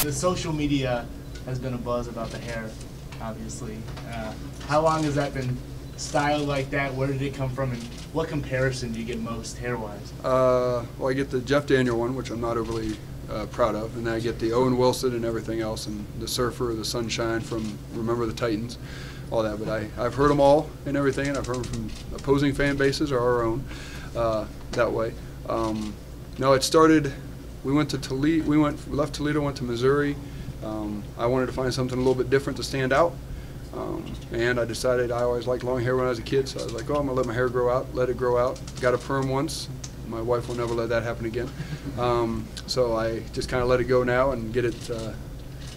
the social media has been a buzz about the hair, obviously. How long has that been styled like that? Where did it come from, and what comparison do you get most hair-wise? Well, I get the Jeff Daniel one, which I'm not overly proud of, and then I get the Owen Wilson and everything else, and the Surfer, the Sunshine from Remember the Titans, all that. But I've heard them all and everything, and I've heard them from opposing fan bases or our own that way. No, it started. We went to Toledo. We left Toledo, went to Missouri. I wanted to find something a little bit different to stand out. And I decided I always liked long hair when I was a kid, so I was like, oh, I'm going to let my hair grow out, let it grow out. Got a perm once. My wife will never let that happen again. So I just kind of let it go now and get it.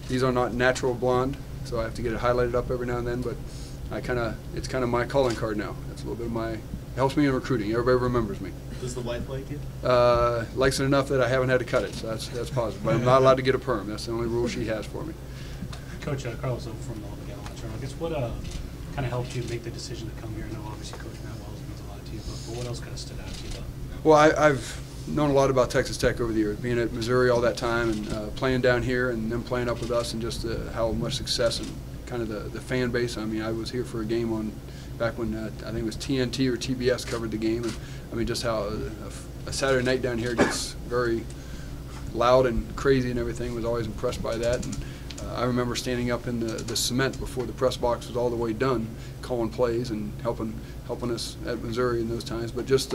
These are not natural blonde, so I have to get it highlighted up every now and then, but it's kind of my calling card now. It's a little bit of my, it helps me in recruiting. Everybody remembers me. Does the wife like it? Likes it enough that I haven't had to cut it, so that's positive. But I'm not allowed to get a perm. That's the only rule she has for me. Coach, Carlos over from the I guess what kind of helped you make the decision to come here? I know obviously Coach Matt Wells means a lot to you, but what else kind of stood out to you though? Well, I've known a lot about Texas Tech over the years, being at Missouri all that time and playing down here and then playing up with us, and just how much success and kind of the fan base. I mean, I was here for a game back when I think it was TNT or TBS covered the game, and I mean just how a Saturday night down here gets very loud and crazy and everything. Was always impressed by that. And I remember standing up in the cement before the press box was all the way done, calling plays and helping us at Missouri in those times. But just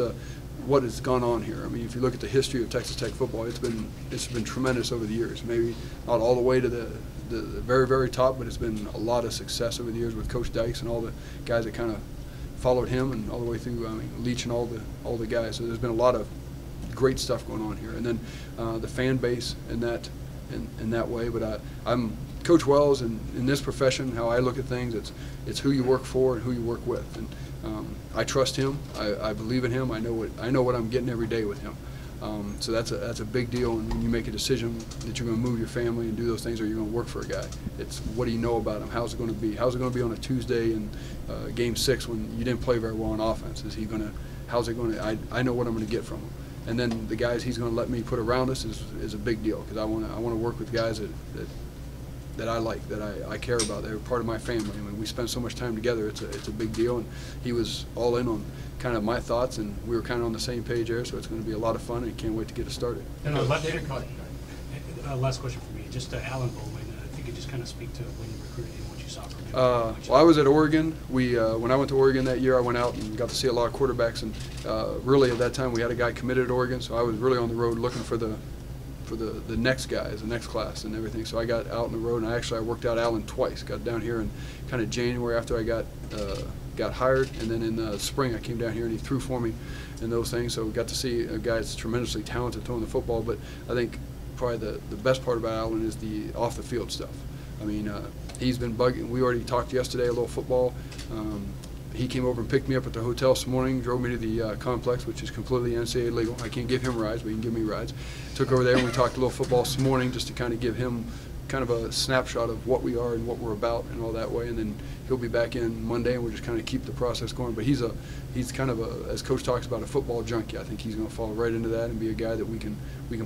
what has gone on here. I mean, if you look at the history of Texas Tech football, it's been tremendous over the years. Maybe not all the way to the very, very top, but it's been a lot of success over the years with Coach Dykes and all the guys that kind of followed him, and all the way through. I mean, Leach and all the guys. So there's been a lot of great stuff going on here, and then the fan base and that. In that way, but I'm Coach Wells, and in this profession, how I look at things, it's who you work for and who you work with, and I trust him. I believe in him. I know what I'm getting every day with him. So that's a big deal. And when you make a decision that you're going to move your family and do those things, or you're going to work for a guy, it's what do you know about him? How's it going to be? How's it going to be on a Tuesday in Game 6 when you didn't play very well on offense? How's it going to? I know what I'm going to get from him. And then the guys he's going to let me put around us is a big deal, because I want to work with guys that I like, that I care about. They're part of my family. I mean, we spend so much time together. It's a big deal, and he was all in on kind of my thoughts, and we were kind of on the same page there. So it's going to be a lot of fun, and can't wait to get it started. And last question for me, just Alan Bowman. If you could just kind of speak to when you recruited him, what you saw from him. Well, I was at Oregon. When I went to Oregon that year, I went out and got to see a lot of quarterbacks, and really at that time we had a guy committed at Oregon, so I was really on the road looking for the next guys, the next class and everything. So I got out on the road, and I worked out Alan twice. Got down here in kind of January after I got hired, and then in the spring I came down here and he threw for me and those things. So we got to see a guy that's tremendously talented throwing the football. But I think probably the best part about Alan is the off the field stuff. I mean, he's been bugging. We already talked yesterday a little football. He came over and picked me up at the hotel this morning, drove me to the complex, which is completely NCAA legal. I can't give him rides, but he can give me rides. Took over there and we talked a little football this morning, just to kind of give him kind of a snapshot of what we are and what we're about and all that way. And then he'll be back in Monday, and we'll just kind of keep the process going. But he's kind of as Coach talks about, a football junkie. I think he's going to fall right into that and be a guy that we can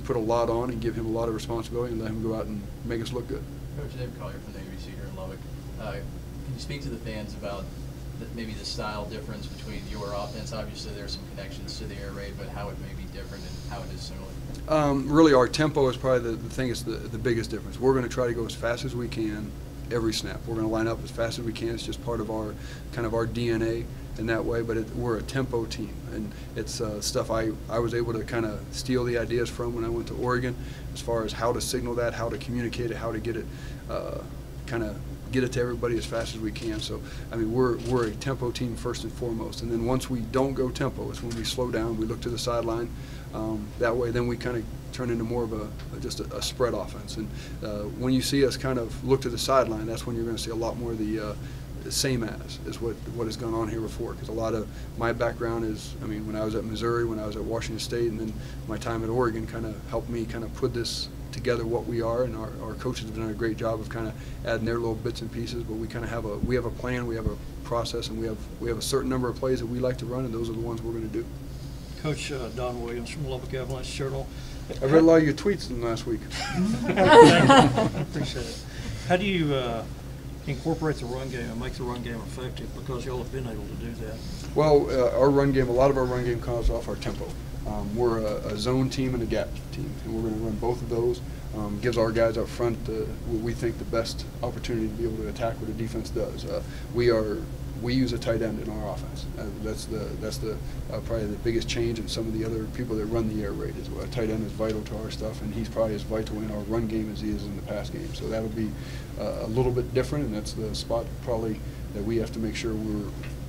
put a lot on and give him a lot of responsibility and let him go out and make us look good. Coach, Dave Collier from the ABC here in Lubbock. Can you speak to the fans about maybe the style difference between your offense? Obviously there are some connections to the air raid, but how it may be different and how it is similar? Really our tempo is probably the thing that's the biggest difference. We're going to try to go as fast as we can every snap. We're going to line up as fast as we can. It's just part of our DNA in that way, but we're a tempo team, and it's stuff I was able to kind of steal the ideas from when I went to Oregon, as far as how to signal that, how to communicate it, how to get it get it to everybody as fast as we can. So I mean, we're a tempo team first and foremost, and then once we don't go tempo, it's when we slow down, we look to the sideline. That way then we kind of turn into more of just a spread offense, and when you see us kind of look to the sideline, that's when you're going to see a lot more of the same as is what has gone on here before, because a lot of my background is, I mean, when I was at Missouri, when I was at Washington State, and then my time at Oregon kind of helped me kind of put this together, what we are, and our coaches have done a great job of kind of adding their little bits and pieces. But we kind of have a plan, we have a process, and we have a certain number of plays that we like to run, and those are the ones we're going to do. Coach Don Williams from Lubbock Avalanche Journal. I read a lot of your tweets in the last week. I appreciate it. How do you incorporate the run game and make the run game effective, because y'all have been able to do that? Well, our run game, a lot of our run game comes off our tempo. We're a zone team and a gap team, and we're going to run both of those. Gives our guys up front what we think the best opportunity to be able to attack what the defense does. We use a tight end in our offense. That's probably the biggest change in some of the other people that run the air raid. Is a tight end is vital to our stuff, and he's probably as vital in our run game as he is in the pass game. So that'll be a little bit different, and that's the spot probably that we have to make sure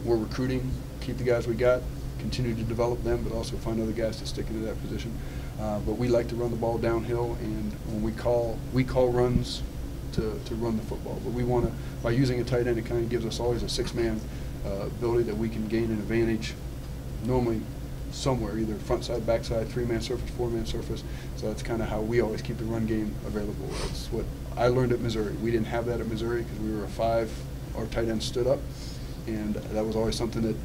we're recruiting, keep the guys we got, continue to develop them, but also find other guys to stick into that position. But we like to run the ball downhill, and when we call runs to run the football. But we want to, by using a tight end, it kind of gives us always a six-man ability that we can gain an advantage normally somewhere, either front side, back side, three-man surface, four-man surface. So that's kind of how we always keep the run game available. That's what I learned at Missouri. We didn't have that at Missouri because we were a 5. Our tight end stood up, and that was always something that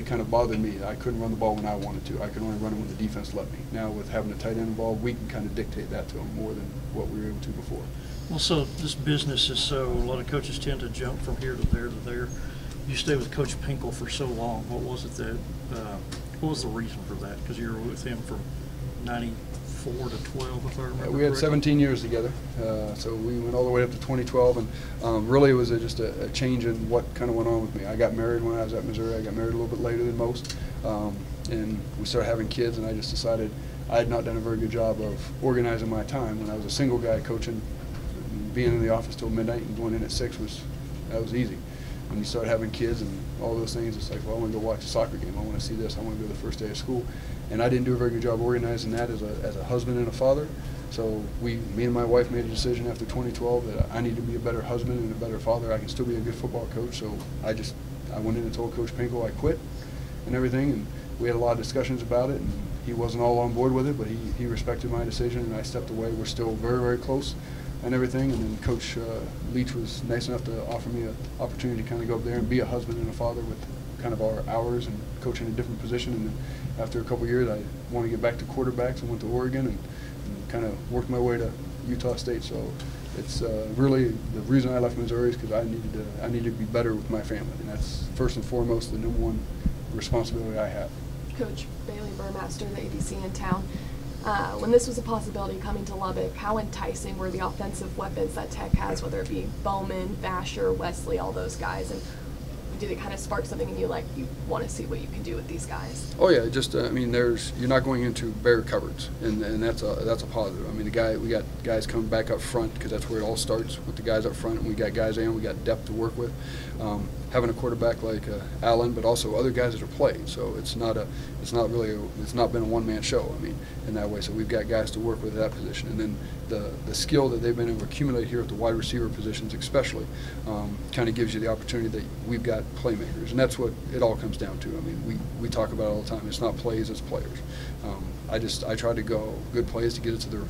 kind of bothered me. I couldn't run the ball when I wanted to. I could only run it when the defense let me. Now with having a tight end involved, we can kind of dictate that to them more than what we were able to before. Well, so this business is a lot of coaches tend to jump from here to there to there. You stayed with Coach Pinkel for so long. What was it that, what was the reason for that? Because you were with him from 94 to 12, if I remember We had correctly. 17 years together, so we went all the way up to 2012, and really it was just a change in what kind of went on with me. I got married when I was at Missouri. I got married a little bit later than most, and we started having kids, and I just decided I had not done a very good job of organizing my time. When I was a single guy coaching, being in the office till midnight and going in at 6 was easy. When you start having kids and all those things, it's like, well, I want to go watch a soccer game. I want to see this. I want to go to the first day of school. And I didn't do a very good job organizing that as a husband and a father. So me and my wife made a decision after 2012 that I need to be a better husband and a better father. I can still be a good football coach. So I went in and told Coach Pinkel I quit and everything. And we had a lot of discussions about it. And he wasn't all on board with it, but he respected my decision, and I stepped away. We're still very, very close and everything. And then Coach Leach was nice enough to offer me an opportunity to kind of go up there and be a husband and a father with kind of our hours and coaching a different position. And then after a couple of years, I wanted to get back to quarterbacks and went to Oregon and kind of worked my way to Utah State. So it's really the reason I left Missouri is because I needed to be better with my family, and that's first and foremost the #1 responsibility I have. Coach Bailey Burmaster, the ADC in town. When this was a possibility coming to Lubbock, how enticing were the offensive weapons that Tech has, whether it be Bowman, Vasher, Wesley, all those guys? And did it kind of spark something in you, like you want to see what you can do with these guys? Oh yeah, just I mean, you're not going into bare cupboards, and that's a positive. I mean, we got guys coming back up front because that's where it all starts with the guys up front, and we got guys in, we got depth to work with. Having a quarterback like Allen, but also other guys that are playing, so it's not been a one-man show. I mean, in that way, so we've got guys to work with at that position, and then the skill that they've been able to accumulate here at the wide receiver positions, especially, kind of gives you the opportunity that we've got playmakers, and that's what it all comes down to. I mean, we talk about it all the time. It's not plays, it's players. I try to go good plays to get it to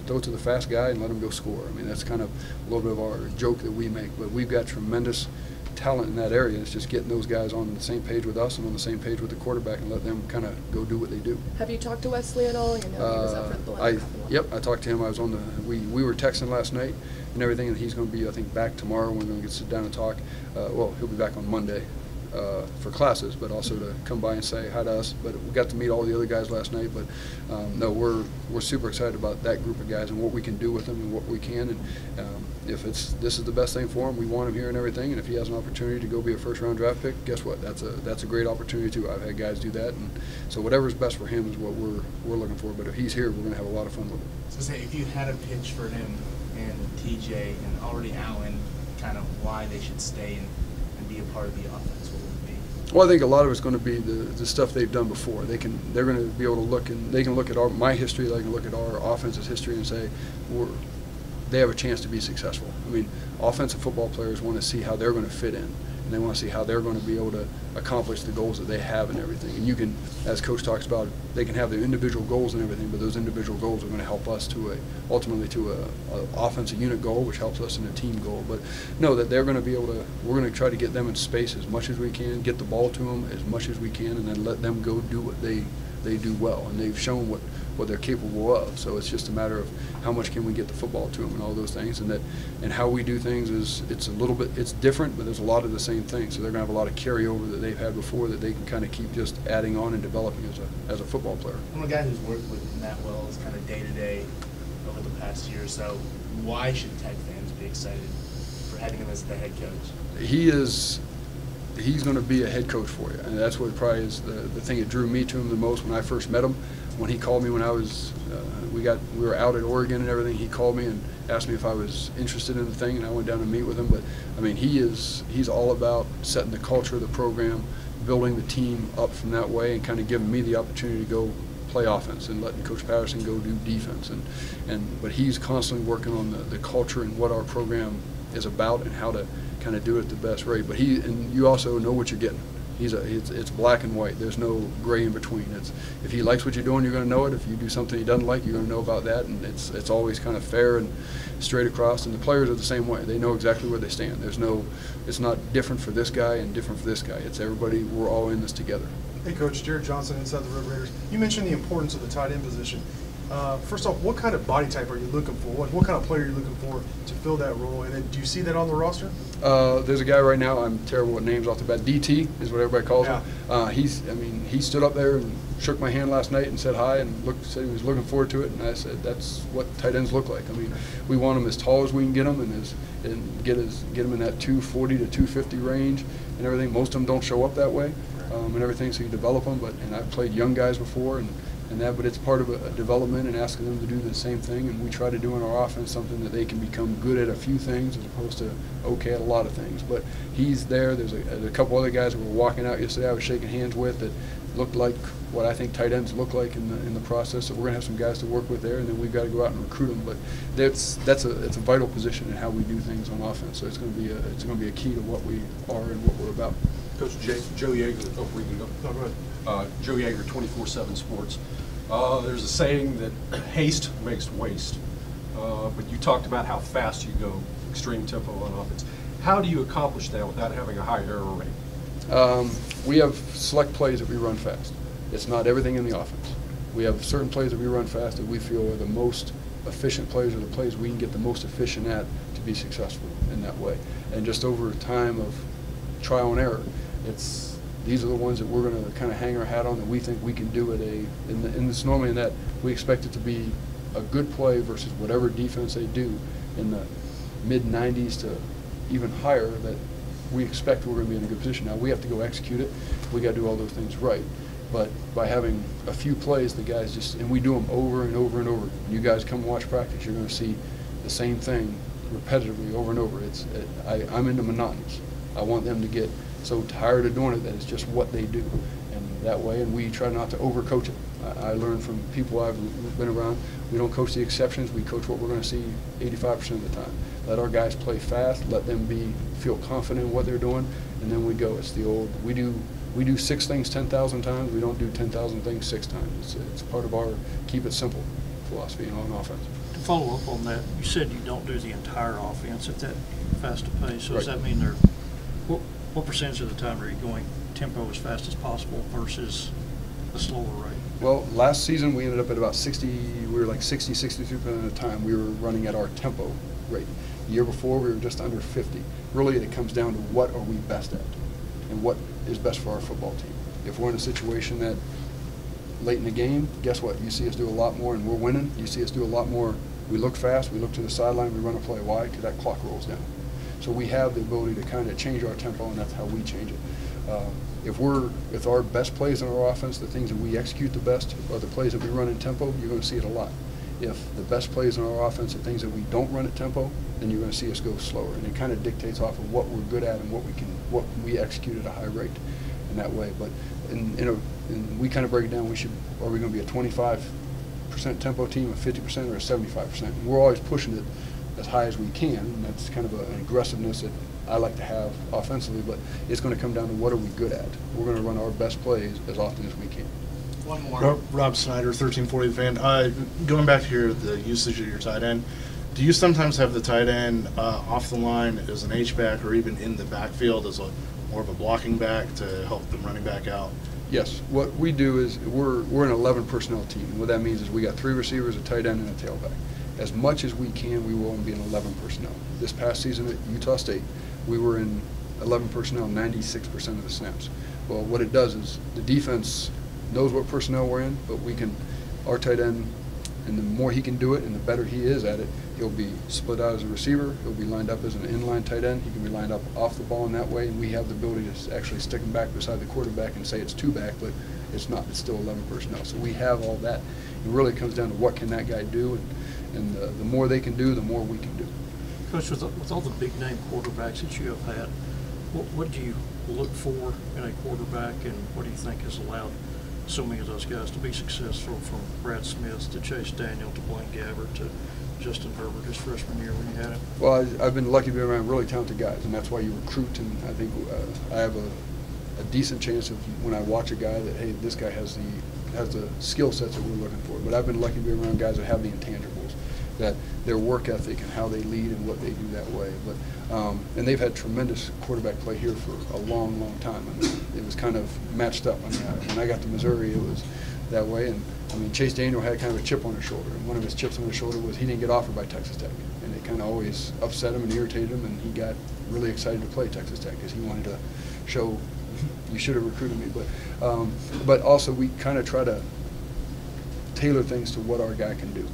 throw to the fast guy and let him go score. I mean, that's kind of a little bit of our joke that we make, but we've got tremendous talent in that area. It's just getting those guys on the same page with us and on the same page with the quarterback and let them kind of go do what they do. Have you talked to Wesley at all? You know, he was up for the Lubbock Cup. Yep, I talked to him. I was on we were texting last night and everything, and he's going to be, I think, back tomorrow. We're going to sit down and talk. Well, he'll be back on Monday for classes, but also to come by and say hi to us. But we got to meet all the other guys last night. But no, we're super excited about that group of guys and what we can do with them and what we can. And if this is the best thing for him, we want him here and everything. And if he has an opportunity to go be a first-round draft pick, guess what? That's a great opportunity too. I've had guys do that, and so whatever's best for him is what we're looking for. But if he's here, we're going to have a lot of fun with him. So say if you had a pitch for him and TJ and already Allen, kind of why they should stay and be a part of the offense, what would it be? Well, I think a lot of it's going to be the stuff they've done before. They're going to be able to look, and they can look at my history. They can look at our offense's history and say they have a chance to be successful. I mean, offensive football players want to see how they're going to fit in, and they want to see how they're going to be able to accomplish the goals that they have and everything. And you can, as Coach talks about, they can have their individual goals and everything, but those individual goals are going to help us to ultimately to a offensive unit goal, which helps us in a team goal. But know that they're going to be able to, we're going to try to get them in space as much as we can, get the ball to them as much as we can, and then let them go do what they do well. And they've shown what they're capable of. So it's just a matter of how much can we get the football to them and all those things. And how we do things is it's a little bit, it's different, but there's a lot of the same things. So they're going to have a lot of carryover that they've had before that they can kind of keep just adding on and developing as a football player. I'm a guy who's worked with Matt Wells kind of day to day over the past year or so. Why should Tech fans be excited for having him as the head coach? He's going to be a head coach for you, and that's what probably is the thing that drew me to him the most when I first met him. When he called me when I was, we were out at Oregon and everything, he called me and asked me if I was interested in the thing, and I went down to meet with him. But I mean, he's all about setting the culture of the program, building the team up from that way, and kind of giving me the opportunity to go play offense and letting Coach Patterson go do defense. But he's constantly working on the culture and what our program is about and how to kind of do it at the best rate. But you also know what you're getting. It's black and white. There's no gray in between. If he likes what you're doing, you're going to know it. If you do something he doesn't like, you're going to know about that. And it's always kind of fair and straight across. And the players are the same way. They know exactly where they stand. It's not different for this guy and different for this guy. It's everybody. We're all in this together. Hey, Coach, Jared Johnson, Inside the Road Raiders. You mentioned the importance of the tight end position. First off, what kind of body type are you looking for? What kind of player are you looking for to fill that role? And then do you see that on the roster? There's a guy right now, I'm terrible with names off the bat, DT is what everybody calls him. He stood up there and shook my hand last night and said hi and said he was looking forward to it, and I said that's what tight ends look like. I mean, we want them as tall as we can get them and get them in that 240 to 250 range and everything. Most of them don't show up that way and everything, so you develop them. And I've played young guys before but it's part of a development and asking them to do the same thing, and we try to do in our offense something that they can become good at a few things as opposed to okay at a lot of things. But he's there. There's a couple other guys that were walking out yesterday I was shaking hands with that looked like what I think tight ends look like in the process. So we're going to have some guys to work with there, and then we've got to go out and recruit them. But it's a vital position in how we do things on offense. So it's going to be a key to what we are and what we're about. Coach Joe Yeager, we can go. No, go ahead. Joe Yeager, 24/7 Sports. There's a saying that haste makes waste, but you talked about how fast you go, extreme tempo on offense. How do you accomplish that without having a high error rate? We have select plays that we run fast. It's not everything in the offense. We have certain plays that we run fast that we feel are the most efficient plays, or the plays we can get the most efficient at to be successful in that way. And just over time of trial and error, these are the ones that we're going to kind of hang our hat on that we think we can do and it's normally in that we expect it to be a good play versus whatever defense they do in the mid-90s to even higher, that we expect we're going to be in a good position. Now we have to go execute it. We got to do all those things right. But by having a few plays, the guys and we do them over and over and over. When you guys come and watch practice, you're going to see the same thing repetitively over and over. I'm into monotony. I want them to get so tired of doing it that it's just what they do, and that way. And we try not to overcoach it. I learned from people I've been around. We don't coach the exceptions. We coach what we're going to see 85% of the time. Let our guys play fast. Let them feel confident in what they're doing, and then we go. It's the old we do 6 things 10,000 times. We don't do 10,000 things 6 times. It's part of our keep it simple philosophy on offense. To follow up on that, you said you don't do the entire offense at that fast a pace. So Right. Does that mean what percentage of the time are you going tempo as fast as possible versus a slower rate? Well, last season we ended up at about 60. We were like 60, 63% of the time we were running at our tempo rate. The year before we were just under 50. Really, it comes down to what are we best at and what is best for our football team. If we're in a situation that late in the game, guess what? You see us do a lot more and we're winning. You see us do a lot more. We look fast, we look to the sideline, we run a play. Why? Because that clock rolls down. So we have the ability to kind of change our tempo, and that's how we change it. If our best plays in our offense, the things that we execute the best, are the plays that we run in tempo, you're going to see it a lot. If the best plays in our offense are things that we don't run at tempo, then you're going to see us go slower, and it kind of dictates off of what we're good at and what we execute at a high rate in that way. But and we kind of break it down. Are we going to be a 25% tempo team, a 50%, or a 75%? And we're always pushing it as high as we can, and that's kind of an aggressiveness that I like to have offensively, but it's going to come down to what are we good at. We're going to run our best plays as often as we can. One more. Rob Snyder, 1340 The Fan. Going back to the usage of your tight end, do you sometimes have the tight end off the line as an H-back or even in the backfield as more of a blocking back to help the running back out? Yes. What we do is we're an 11 personnel team. And what that means is we got 3 receivers, a tight end, and a tailback. As much as we can, we will be in 11 personnel. This past season at Utah State, we were in 11 personnel 96% of the snaps. Well, what it does is the defense knows what personnel we're in, but our tight end, and the more he can do it and the better he is at it, he'll be split out as a receiver, he'll be lined up as an inline tight end, he can be lined up off the ball in that way, and we have the ability to actually stick him back beside the quarterback and say it's 2 back, but it's not, it's still 11 personnel. So we have all that. It really comes down to what can that guy do, and the more they can do, the more we can do. Coach, with all the big-name quarterbacks that you have had, what do you look for in a quarterback, and what do you think has allowed so many of those guys to be successful, from Brad Smith to Chase Daniel to Blaine Gabbert to Justin Herbert his freshman year when you had him? Well, I've been lucky to be around really talented guys, and that's why you recruit, and I think I have a decent chance of when I watch a guy that, hey, this guy has the skill sets that we're looking for. But I've been lucky to be around guys that have the intangibles, that their work ethic and how they lead and what they do that way. But and they've had tremendous quarterback play here for a long, long time. I mean, it was kind of matched up. I mean, when I got to Missouri, it was that way. And I mean, Chase Daniel had kind of a chip on his shoulder, and one of his chips on his shoulder was he didn't get offered by Texas Tech, and it kind of always upset him and irritated him, and he got really excited to play Texas Tech because he wanted to show, you should have recruited me. But also we kind of try to tailor things to what our guy can do.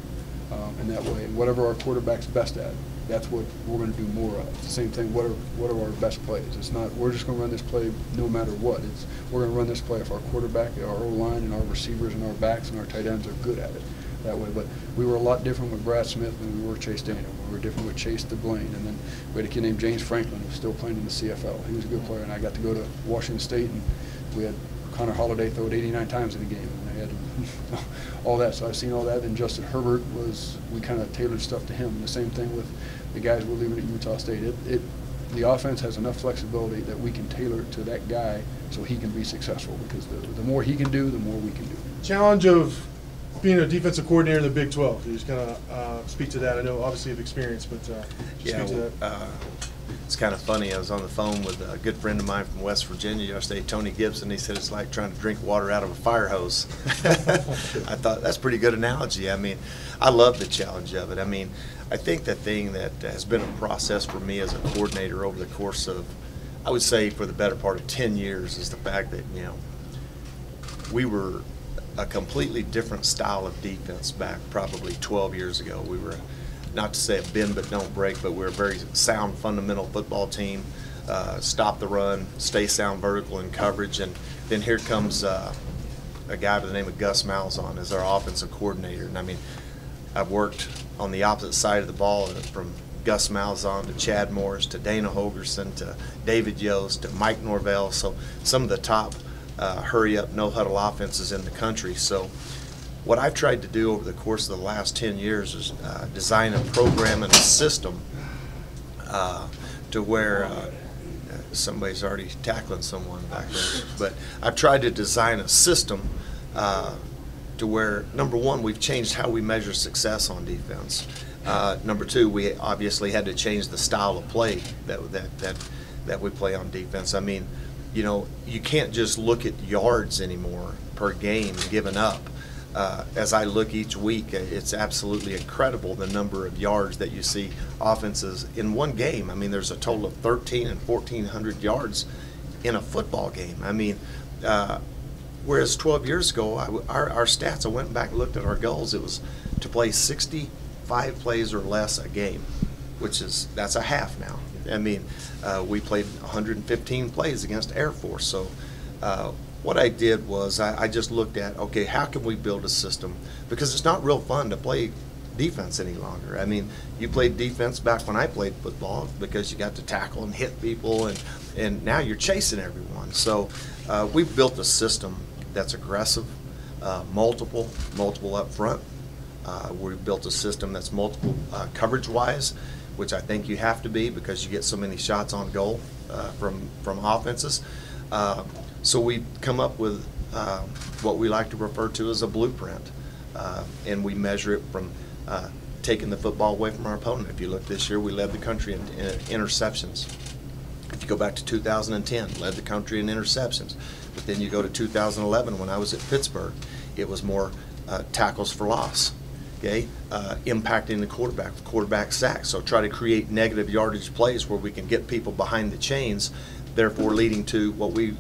In that way, whatever our quarterback's best at, that's what we're going to do more of. It's the same thing, what are our best plays? It's not, we're just going to run this play no matter what. It's, we're going to run this play if our quarterback, our O-line, and our receivers and our backs and our tight ends are good at it that way. But we were a lot different with Brad Smith than we were Chase Daniel. We were different with Chase DeBlaine. And then we had a kid named James Franklin who was still playing in the CFL. He was a good player, and I got to go to Washington State, and we had Connor Holiday throw it 89 times in a game, and I had all that. So I've seen all that. And Justin Herbert we kind of tailored stuff to him. The same thing with the guys we're leaving at Utah State. The offense has enough flexibility that we can tailor it to that guy so he can be successful, because the more he can do, the more we can do. Challenge of being a defensive coordinator in the Big 12. Can you just kind of speak to that? I know obviously you have experience, but speak to that. It's kind of funny. I was on the phone with a good friend of mine from West Virginia yesterday, Tony Gibson. He said it's like trying to drink water out of a fire hose. I thought that's a pretty good analogy. I mean, I love the challenge of it. I mean, I think the thing that has been a process for me as a coordinator over the course of, I would say for the better part of 10 years, is the fact that, you know, we were a completely different style of defense back probably 12 years ago. We were, not to say a bend but don't break, but we're a very sound fundamental football team. Stop the run, stay sound vertical in coverage, and then here comes a guy by the name of Gus Malzahn as our offensive coordinator. And I mean, I've worked on the opposite side of the ball, from Gus Malzahn to Chad Morris to Dana Holgerson to David Yost to Mike Norvell, so some of the top hurry-up, no-huddle offenses in the country. So what I've tried to do over the course of the last 10 years is design a program and a system to where somebody's already tackling someone back there. But I've tried to design a system to where, number one, we've changed how we measure success on defense. Number two, we obviously had to change the style of play that we play on defense. I mean, you know, you can't just look at yards anymore per game given up. As I look each week, it's absolutely incredible the number of yards that you see offenses in one game. I mean, there's a total of 1,300 and 1,400 yards in a football game. I mean, whereas 12 years ago, our stats, I went back and looked at our goals, it was to play 65 plays or less a game, that's a half now. I mean, we played 115 plays against Air Force. So what I did was I just looked at, okay, how can we build a system? Because it's not real fun to play defense any longer. I mean, you played defense back when I played football because you got to tackle and hit people, and now you're chasing everyone. So we've built a system that's aggressive, multiple up front. We've built a system that's multiple coverage-wise. which I think you have to be because you get so many shots on goal from offenses. So we come up with what we like to refer to as a blueprint, and we measure it from taking the football away from our opponent. If you look this year, we led the country in interceptions. If you go back to 2010, led the country in interceptions. But then you go to 2011, when I was at Pittsburgh, it was more tackles for loss, okay? Impacting the quarterback sacks. So try to create negative yardage plays where we can get people behind the chains, therefore leading to what we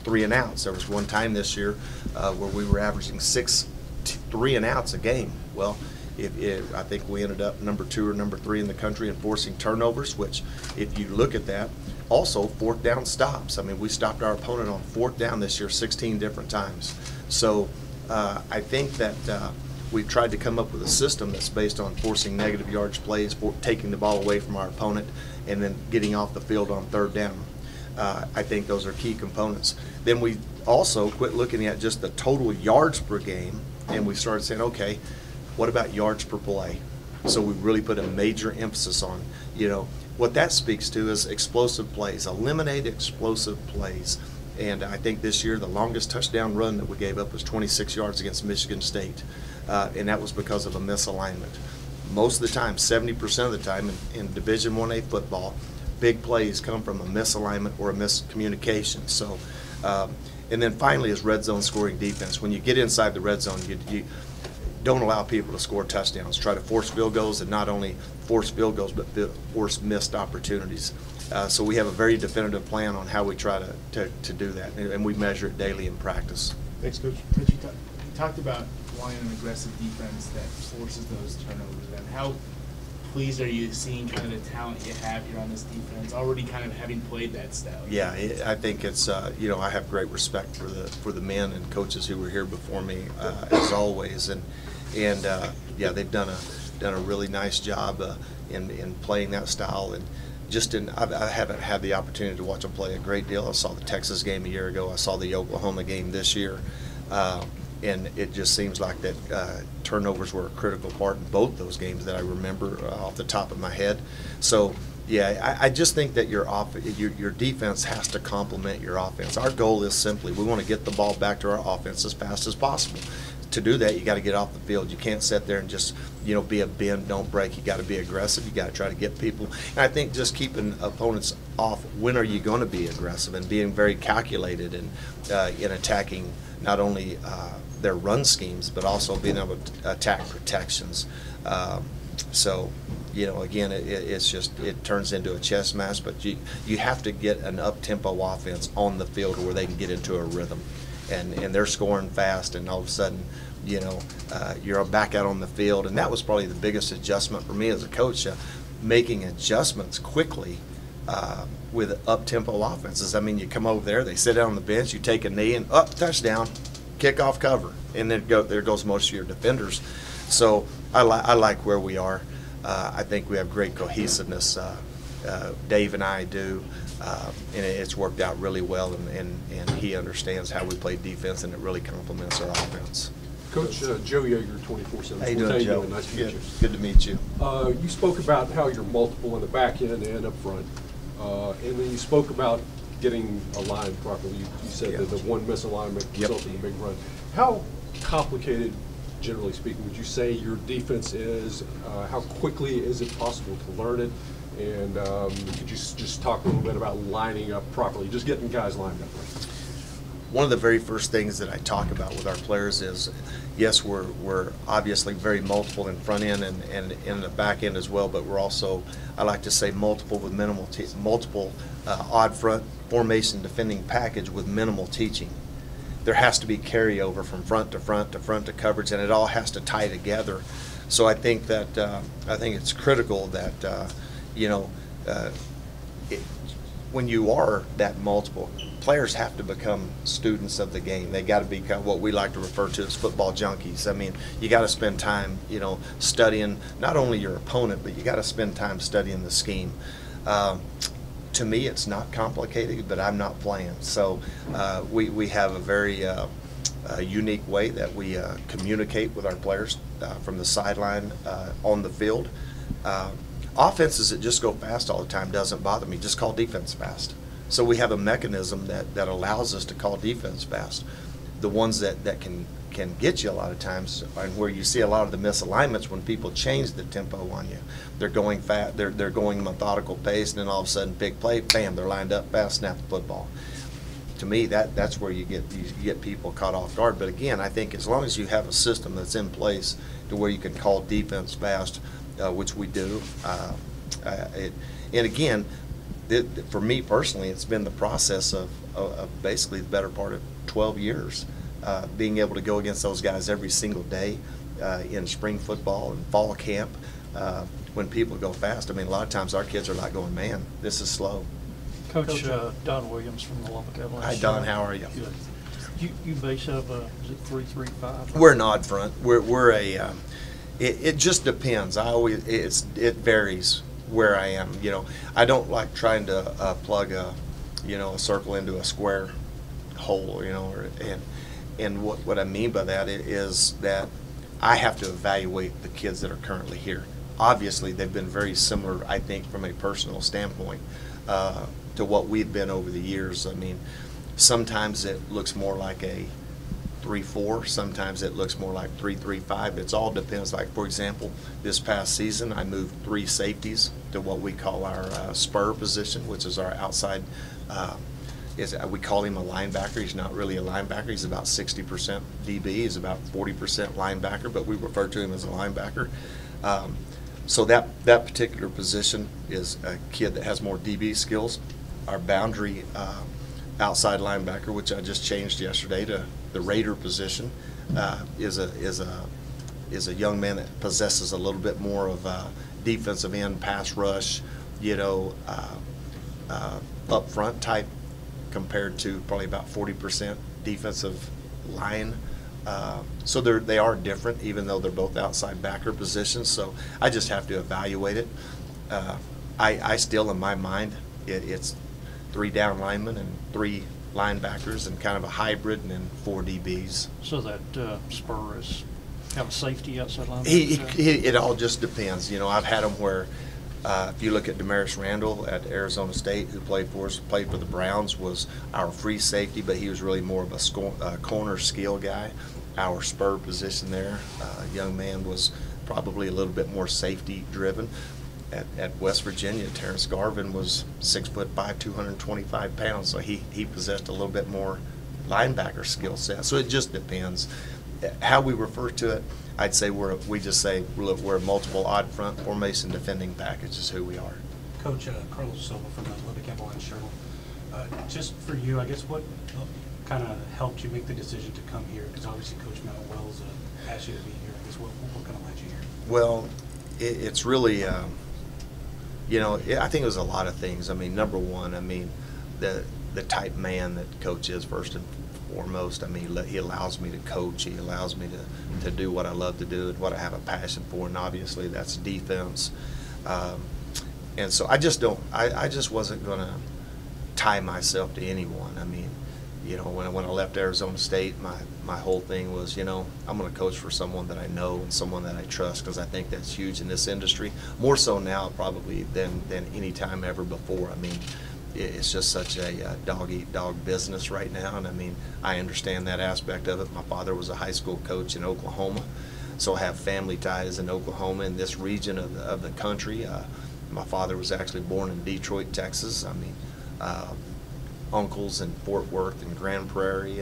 3 and outs. There was one time this year where we were averaging 6 3 and outs a game. Well, I think we ended up number 2 or number 3 in the country in forcing turnovers, which if you look at that, also 4th down stops. I mean, we stopped our opponent on 4th down this year 16 different times. So I think that we've tried to come up with a system that's based on forcing negative yardage plays, taking the ball away from our opponent, and then getting off the field on 3rd down. I think those are key components. Then we also quit looking at just the total yards per game, and we started saying, okay, what about yards per play? So we really put a major emphasis on, what that speaks to is explosive plays, eliminate explosive plays. And I think this year the longest touchdown run that we gave up was 26 yards against Michigan State, and that was because of a misalignment. Most of the time, 70% of the time in Division 1A football, big plays come from a misalignment or a miscommunication. So, and then finally is red zone scoring defense. When you get inside the red zone, you don't allow people to score touchdowns. Try to force field goals, and not only force field goals, but force missed opportunities. So we have a very definitive plan on how we try to do that, and we measure it daily in practice. Thanks, Coach. Coach, you talked about wanting an aggressive defense that forces those turnovers. And how pleased are you seeing kind of the talent you have here on this defense, already kind of having played that style? Yeah, I think it's I have great respect for the men and coaches who were here before me, as always, and yeah, they've done a really nice job in playing that style. And I haven't had the opportunity to watch them play a great deal. I saw the Texas game a year ago. I saw the Oklahoma game this year. And it just seems like that turnovers were a critical part in both those games that I remember off the top of my head. So, yeah, I just think that your defense has to complement your offense. Our goal is simply we want to get the ball back to our offense as fast as possible. To do that, you got to get off the field. You can't sit there and just be a bend, don't break. You got to be aggressive. You got to try to get people. And I think just keeping opponents off. When are you going to be aggressive and being very calculated and in attacking not only their run schemes, but also being able to attack protections. So, again, it turns into a chess match, but you have to get an up-tempo offense on the field where they can get into a rhythm. And they're scoring fast, and all of a sudden, you're back out on the field. And that was probably the biggest adjustment for me as a coach, making adjustments quickly with up-tempo offenses. I mean, you come over there, they sit down on the bench, you take a knee, and touchdown, kick off cover. And then there goes most of your defenders. So I like where we are. I think we have great cohesiveness. Dave and I do. And it's worked out really well, and he understands how we play defense, and it really complements our offense. Coach, Joe Yeager, 24/7. How you doing, Joe? Nice to meet you. Good to meet you. You spoke about how you're multiple in the back end and up front, and then you spoke about getting aligned properly. You said that the one misalignment resulted in a big run. How complicated, generally speaking, would you say your defense is? How quickly is it possible to learn it? And could you just talk a little bit about lining up properly, just getting guys lined up right? One of the very first things that I talk about with our players is, yes, we're obviously very multiple in front end and in the back end as well, but we're also, I like to say, multiple with multiple odd front formation defending package with minimal teaching. There has to be carryover from front to front to front to coverage, and it all has to tie together. So I think that I think it's critical that when you are that multiple, players have to become students of the game. They got to become what we like to refer to as football junkies. I mean, you got to spend time, studying not only your opponent, but you got to spend time studying the scheme. To me, it's not complicated, but I'm not playing. So we have a very unique way that we communicate with our players from the sideline on the field. offenses that just go fast all the time doesn't bother me. Just call defense fast. So we have a mechanism that allows us to call defense fast. The ones that can get you a lot of times, and where you see a lot of the misalignments when people change the tempo on you. They're going fast, they're going methodical pace, and then all of a sudden, big play, bam, they're lined up fast, snap the football. To me, that's where you get people caught off guard. But again, I think as long as you have a system that's in place to where you can call defense fast, which we do, and again, for me personally, it's been the process of basically the better part of 12 years. Being able to go against those guys every single day in spring football and fall camp, when people go fast. I mean, a lot of times our kids are like going, man, this is slow. Coach Don Williams from the Lubbock Avalanche. Hi, Don. How are you? You base out of is it 3-3-5? We're an odd front. We're a. It just depends. It varies where I am. You know, I don't like trying to plug a circle into a square hole. You know, and what I mean by that is that I have to evaluate the kids that are currently here. Obviously, they've been very similar, I think, from a personal standpoint to what we've been over the years. I mean, sometimes it looks more like a 3-4, sometimes it looks more like 3-3-5. It all depends. Like, for example, this past season, I moved 3 safeties to what we call our spur position, which is our outside. We call him a linebacker. He's not really a linebacker. He's about 60% DB. He's about 40% linebacker, but we refer to him as a linebacker. So that particular position is a kid that has more DB skills. Our boundary outside linebacker, which I just changed yesterday to the Raider position, is a young man that possesses a little bit more of defensive end, pass rush, up front type, compared to probably about 40% defensive line. So they are different, even though they're both outside backer positions. So I just have to evaluate it. I still, in my mind, it's 3 down linemen and 3 linebackers and kind of a hybrid, and then 4 DBs. So that spur is have a safety outside linebacker? It all just depends. You know, I've had them where if you look at Damaris Randall at Arizona State, who played for the Browns, was our free safety, but he was really more of a corner skill guy. Our spur position there, young man, was probably a little bit more safety driven. At West Virginia, Terrence Garvin was 6'5", 225 pounds, so he possessed a little bit more linebacker skill set. So it just depends. How we refer to it, I'd say we just say we're a multiple odd front formation defending package is who we are. Coach Carlos Silva from the Lubbock Avalanche Journal. Just for you, I guess what kind of helped you make the decision to come here? Because obviously Coach Matt Wells asked you to be here. I guess what kind of led you here? Well, it's really, I think it was a lot of things. I mean, number one, the type man that Coach is first and foremost. I mean, he allows me to coach. He allows me to do what I love to do and what I have a passion for, and obviously that's defense. And so I just wasn't going to tie myself to anyone. I mean, when I left Arizona State, my whole thing was, I'm going to coach for someone that I know and someone that I trust, because I think that's huge in this industry, more so now probably than any time ever before. I mean, it's just such a dog-eat-dog business right now, and I mean, I understand that aspect of it. My father was a high school coach in Oklahoma, so I have family ties in Oklahoma, in this region of the country. My father was actually born in Detroit, Texas. I mean, uncles in Fort Worth and Grand Prairie,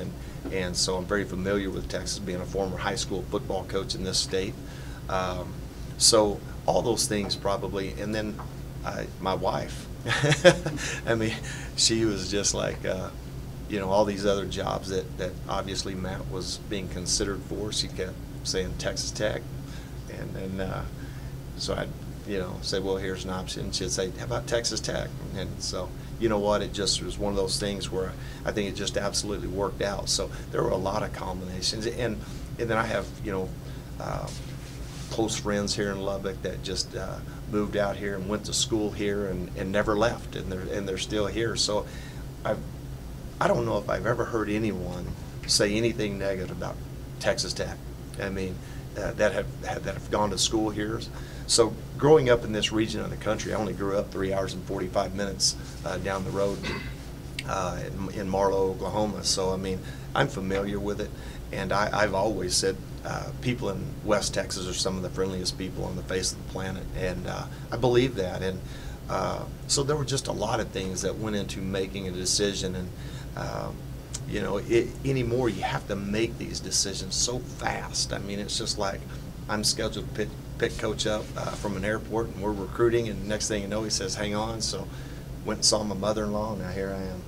and so I'm very familiar with Texas, being a former high school football coach in this state. So all those things probably, and then my wife. I mean, she was just like, all these other jobs that obviously Matt was being considered for. She kept saying Texas Tech, and then so I'd say, well, here's an option. She'd say, how about Texas Tech? And so, you know what, it just was one of those things where I think it just absolutely worked out. So there were a lot of combinations, and then I have close friends here in Lubbock that just moved out here and went to school here and never left, and they're still here. So I don't know if I've ever heard anyone say anything negative about Texas Tech. I mean, that have gone to school here. So growing up in this region of the country, I only grew up 3 hours and 45 minutes down the road in Marlow, Oklahoma. So I mean, I'm familiar with it, and I've always said people in West Texas are some of the friendliest people on the face of the planet, and I believe that. And so there were just a lot of things that went into making a decision, and you know, anymore you have to make these decisions so fast. I mean, it's just like I'm scheduled to pick Coach up from an airport, and we're recruiting, and the next thing you know, he says, hang on. So went and saw my mother-in-law, and now here I am.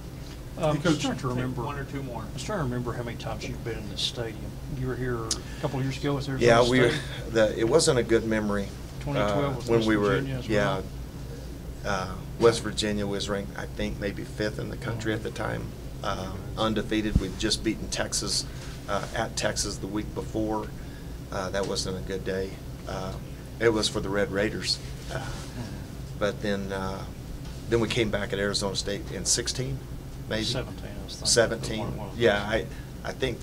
I'm trying to remember. One or two more. I was trying to remember how many times you've been in this stadium. You were here a couple of years ago. Was there? Yeah, it wasn't a good memory. 2012 was when West we were, Virginia as well. West Virginia was ranked, I think, maybe 5th in the country at the time, undefeated. We'd just beaten Texas at Texas the week before. That wasn't a good day. It was for the Red Raiders. But then we came back at Arizona State in 16. Maybe 17. I was thinking. 17. Yeah, I think.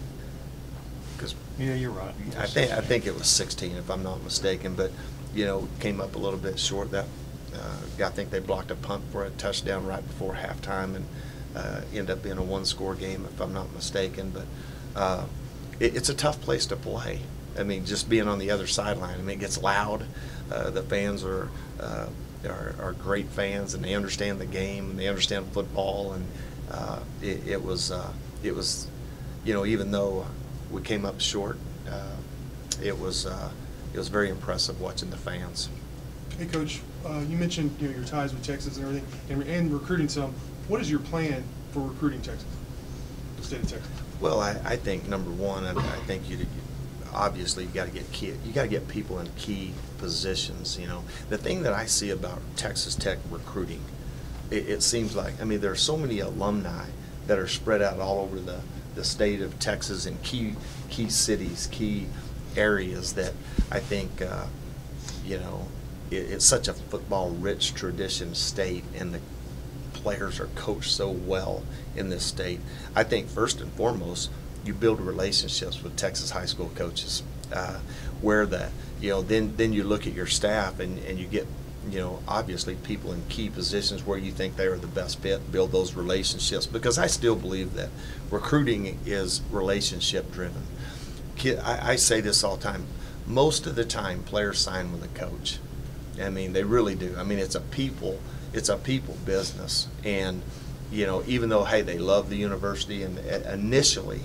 Cause yeah, you're right. I think it was 16 if I'm not mistaken. But you know, came up a little bit short. That I think they blocked a punt for a touchdown right before halftime, and ended up being a 1-score game if I'm not mistaken. But it's a tough place to play. I mean, just being on the other sideline. I mean, it gets loud. The fans are great fans, and they understand the game, and they understand football, and it was, you know, even though we came up short, it was very impressive watching the fans. Hey, Coach, you mentioned your ties with Texas and everything, and recruiting some. What is your plan for recruiting Texas, the state of Texas? Well, I think number one, I think obviously you got to get people in key positions. You know, the thing that I see about Texas Tech recruiting, it seems like, I mean, there are so many alumni that are spread out all over the state of Texas in key cities, key areas, that I think you know, it's such a football-rich tradition state, and the players are coached so well in this state. I think first and foremost, you build relationships with Texas high school coaches, where then you look at your staff, and you get, you know, obviously people in key positions where you think they are the best fit, build those relationships, because I still believe that recruiting is relationship driven. I say this all the time, most of the time players sign with a coach. I mean, they really do. I mean, it's a people business, and you know, even though, hey, they love the university, and initially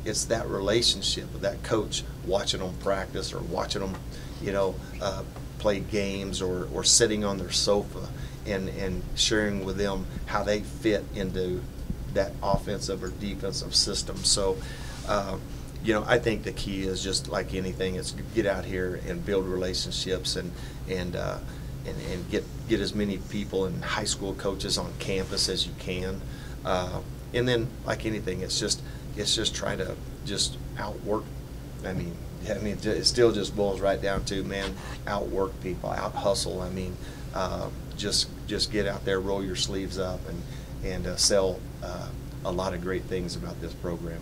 it's that relationship with that coach, watching them practice, or watching them, you know, play games, or sitting on their sofa and sharing with them how they fit into that offensive or defensive system. So, you know, I think the key is, just like anything, it's get out here and build relationships, and get as many people and high school coaches on campus as you can. And then, like anything, it's just try to just outwork. I mean, it still just boils right down to, man, outwork people, out hustle. I mean, just get out there, roll your sleeves up, and sell a lot of great things about this program.